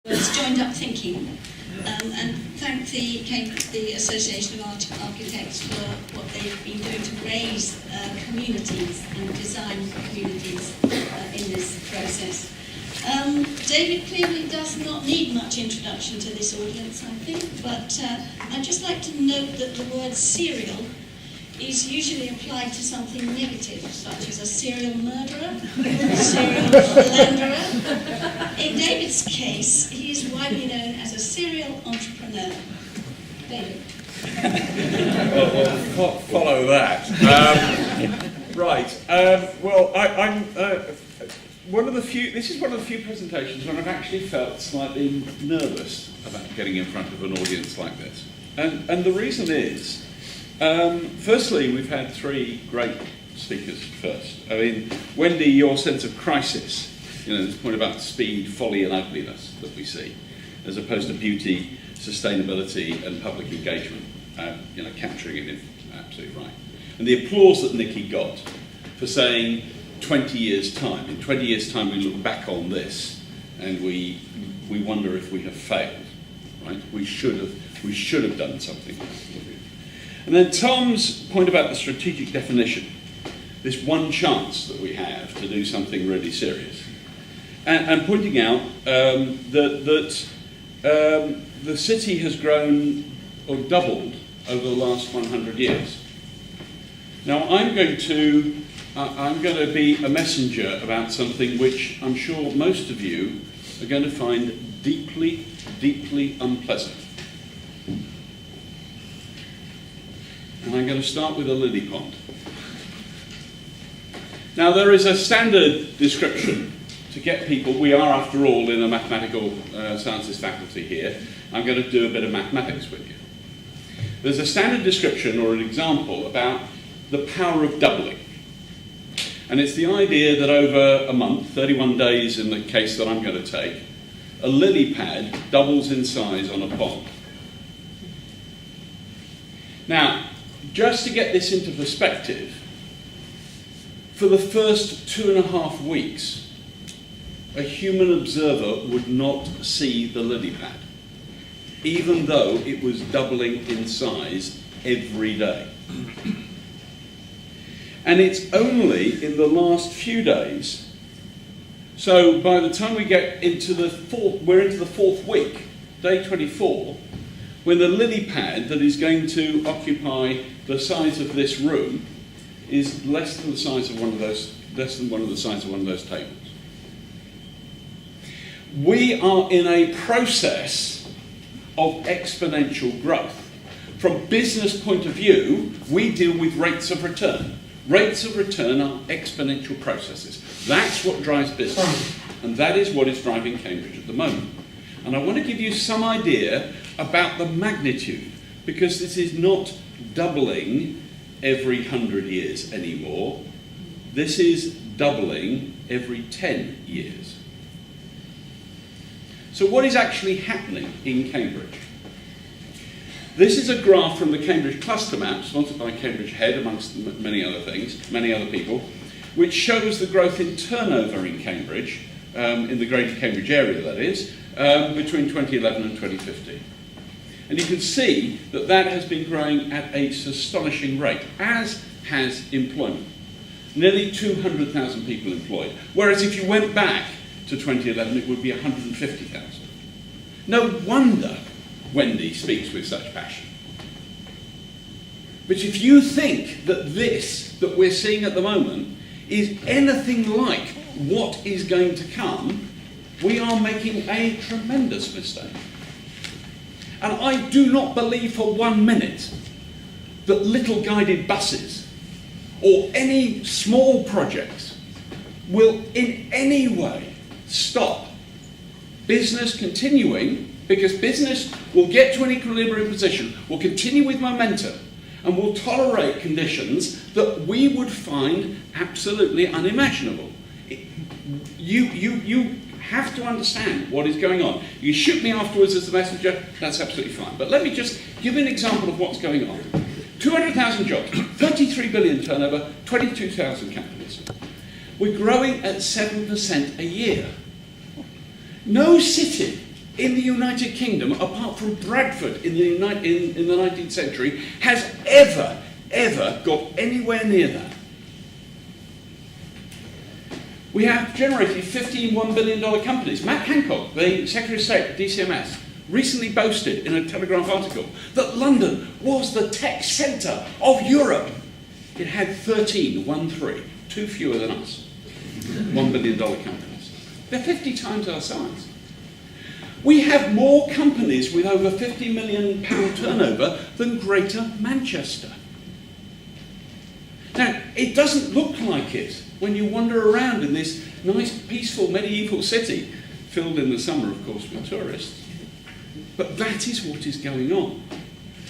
It's joined up thinking, and thank the Association of Architects for what they've been doing to raise communities and design communities in this process. David Cleevely does not need much introduction to this audience, I think, but I'd just like to note that the word serial is usually applied to something negative, such as a serial murderer, a serial philanderer. In David's case, he is widely known as a serial entrepreneur. David. Well, follow that. Right. Well, I'm one of the few. This is one of the few presentations when I've actually felt slightly nervous about getting in front of an audience like this, and the reason is. Firstly, we've had three great speakers first. I mean, Wendy, your sense of crisis, this point about speed, folly and ugliness that we see, as opposed to beauty, sustainability and public engagement, capturing it is absolutely right. And the applause that Nikki got for saying 20 years' time. In 20 years' time we look back on this and we wonder if we have failed, right? We should have done something. And then Tom's point about the strategic definition, this one chance that we have to do something really serious, and pointing out that the city has grown or doubled over the last 100 years. Now I'm going to be a messenger about something which I'm sure most of you are going to find deeply, deeply unpleasant. And I'm going to start with a lily pond. Now there is a standard description to get people, we are after all in a mathematical sciences faculty here, I'm going to do a bit of mathematics with you. There's a standard description or an example about the power of doubling. And it's the idea that over a month, 31 days in the case that I'm going to take, a lily pad doubles in size on a pond. Now, just to get this into perspective, for the first 2.5 weeks, a human observer would not see the lily pad, even though it was doubling in size every day. And it's only in the last few days, so by the time we get into we're into the fourth week, day 24, when the lily pad that is going to occupy the size of this room is less than the size of one of those tables. We are in a process of exponential growth. From business point of view, we deal with rates of return. Rates of return are exponential processes. That's what drives business, and that is what is driving Cambridge at the moment. And I want to give you some idea about the magnitude, because this is not doubling every 100 years anymore. This is doubling every 10 years. So what is actually happening in Cambridge? This is a graph from the Cambridge Cluster Map, sponsored by Cambridge Head, amongst many other things, many other people, which shows the growth in turnover in Cambridge, in the Greater Cambridge area that is, between 2011 and 2015. And you can see that that has been growing at an astonishing rate, as has employment. Nearly 200,000 people employed, whereas if you went back to 2011 it would be 150,000. No wonder Wendy speaks with such passion. But if you think that this that we're seeing at the moment is anything like what is going to come, we are making a tremendous mistake. And I do not believe for 1 minute that little guided buses or any small projects will in any way stop business continuing, because business will get to an equilibrium position, will continue with momentum, and will tolerate conditions that we would find absolutely unimaginable. You have to understand what is going on. You shoot me afterwards as the messenger, that's absolutely fine. But let me just give you an example of what's going on. 200,000 jobs, 33 billion turnover, 22,000 companies. We're growing at 7% a year. No city in the United Kingdom, apart from Bradford in the 19th century, has ever got anywhere near that. We have generated 15 $1 billion companies. Matt Hancock, the Secretary of State at DCMS, recently boasted in a Telegraph article that London was the tech centre of Europe. It had 13, 2 fewer than us, $1 billion companies. They're 50 times our size. We have more companies with over £50 million turnover than Greater Manchester. Now, it doesn't look like it when you wander around in this nice, peaceful, medieval city, filled in the summer, of course, with tourists. But that is what is going on.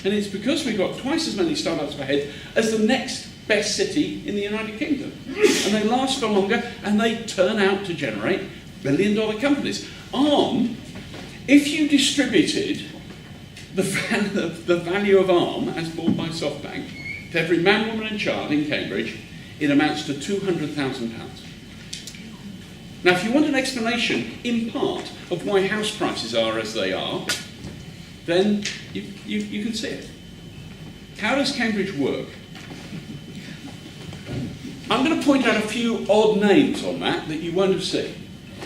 And it's because we've got twice as many startups per head as the next best city in the United Kingdom. And they last for longer, and they turn out to generate billion-dollar companies. Arm, if you distributed the value of Arm, as bought by SoftBank, to every man, woman and child in Cambridge, it amounts to £200,000. Now, if you want an explanation, in part, of why house prices are as they are, then you can see it. How does Cambridge work? I'm going to point out a few odd names on that you won't have seen.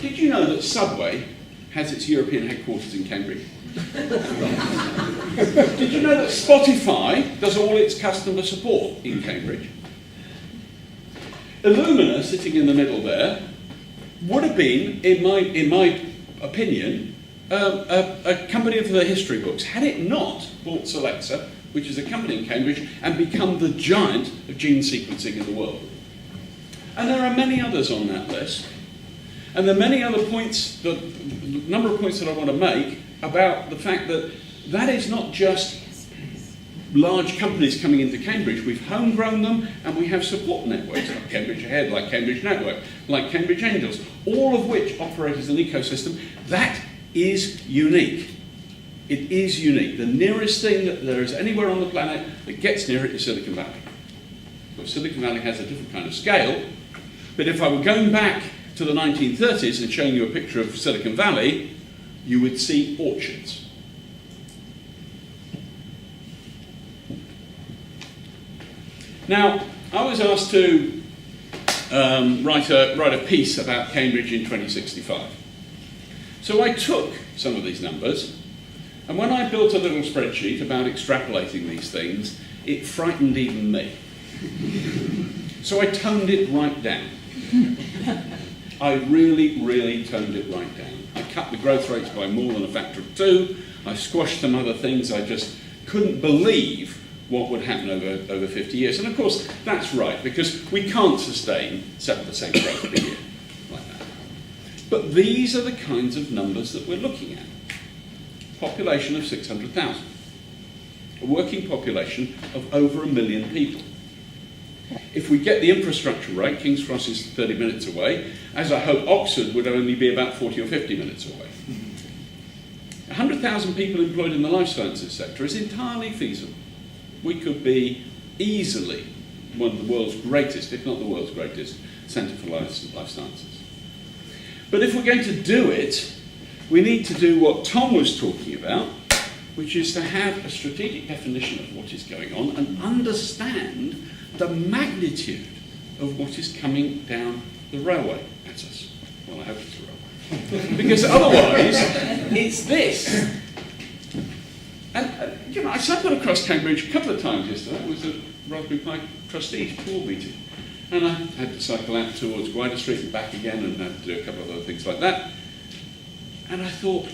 Did you know that Subway has its European headquarters in Cambridge? Did you know that Spotify does all its customer support in Cambridge? Illumina, sitting in the middle there, would have been, in my opinion, a company of the history books, had it not bought Solexa, which is a company in Cambridge, and become the giant of gene sequencing in the world. And there are many others on that list. And there are many other points, the number of points that I want to make about the fact that that is not just large companies coming into Cambridge. We've homegrown them, and we have support networks like Cambridge Ahead, like Cambridge Network, like Cambridge Angels, all of which operate as an ecosystem. That is unique. It is unique. The nearest thing that there is anywhere on the planet that gets near it is Silicon Valley. Well, Silicon Valley has a different kind of scale, but if I were going back to the 1930s and showing you a picture of Silicon Valley, you would see orchards. Now, I was asked to write a piece about Cambridge in 2065. So I took some of these numbers, and when I built a little spreadsheet about extrapolating these things, it frightened even me. So I toned it right down. I really toned it right down. I cut the growth rates by more than a factor of 2. I squashed some other things. I just couldn't believe what would happen over 50 years. And of course, that's right, because we can't sustain 7% growth per year like that. But these are the kinds of numbers that we're looking at. Population of 600,000. A working population of over 1 million people. If we get the infrastructure right, King's Cross is 30 minutes away, as I hope Oxford would only be about 40 or 50 minutes away. 100,000 people employed in the life sciences sector is entirely feasible. We could be easily one of the world's greatest, if not the world's greatest, centre for life sciences. But if we're going to do it, we need to do what Tom was talking about, which is to have a strategic definition of what is going on and understand the magnitude of what is coming down the railway at us. Well, I hope it's the railway. Because otherwise, it's this. And, I cycled across Cambridge a couple of times yesterday. It was a Raspberry Pi trustees board meeting. And I had to cycle out towards Gwyder Street and back again, and had to do a couple of other things like that. And I thought,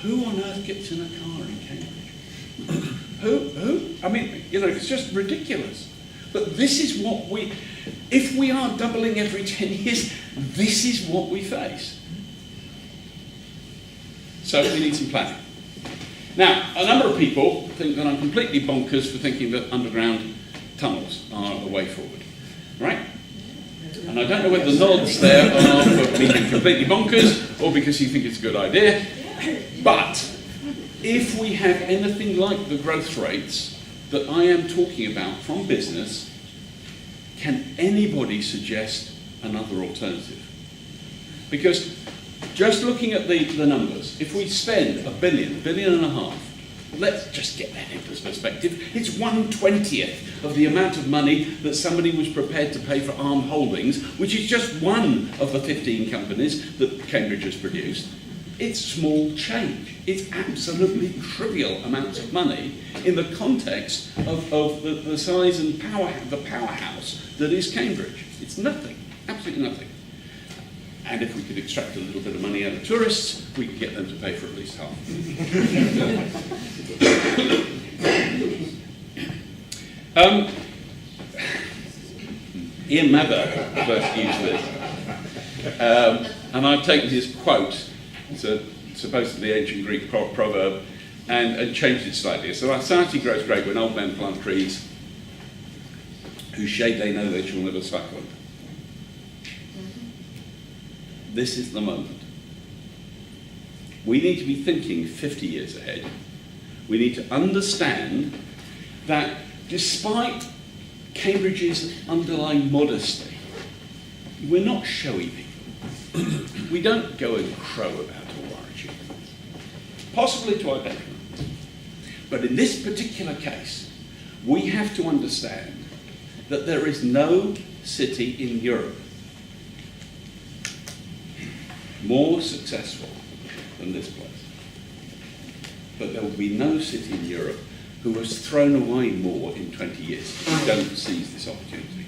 who on earth gets in a car in Cambridge? Who? I mean, it's just ridiculous. But this is what if we are doubling every 10 years, this is what we face. So we need some planning. Now, a number of people think that I'm completely bonkers for thinking that underground tunnels are the way forward, right? And I don't know whether the nods there are for me being completely bonkers or because you think it's a good idea. But if we have anything like the growth rates that I am talking about from business, can anybody suggest another alternative? Because just looking at the numbers, if we spend £1 billion, £1.5 billion, let's just get that into perspective. It's 1/20th of the amount of money that somebody was prepared to pay for Arm Holdings, which is just one of the 15 companies that Cambridge has produced. It's small change. It's absolutely trivial amounts of money in the context of the size and the powerhouse that is Cambridge. It's nothing, absolutely nothing. And if we could extract a little bit of money out of tourists, we could get them to pay for at least half. Ian Mather first used this. And I've taken his quote, it's a supposedly ancient Greek proverb, and changed it slightly. So society grows great when old men plant trees whose shade they know they shall never suckle. This is the moment. We need to be thinking 50 years ahead. We need to understand that despite Cambridge's underlying modesty, we're not showy people. We don't go and crow about all our achievements, possibly to our detriment. But in this particular case, we have to understand that there is no city in Europe more successful than this place. But there will be no city in Europe who has thrown away more in 20 years if we don't seize this opportunity.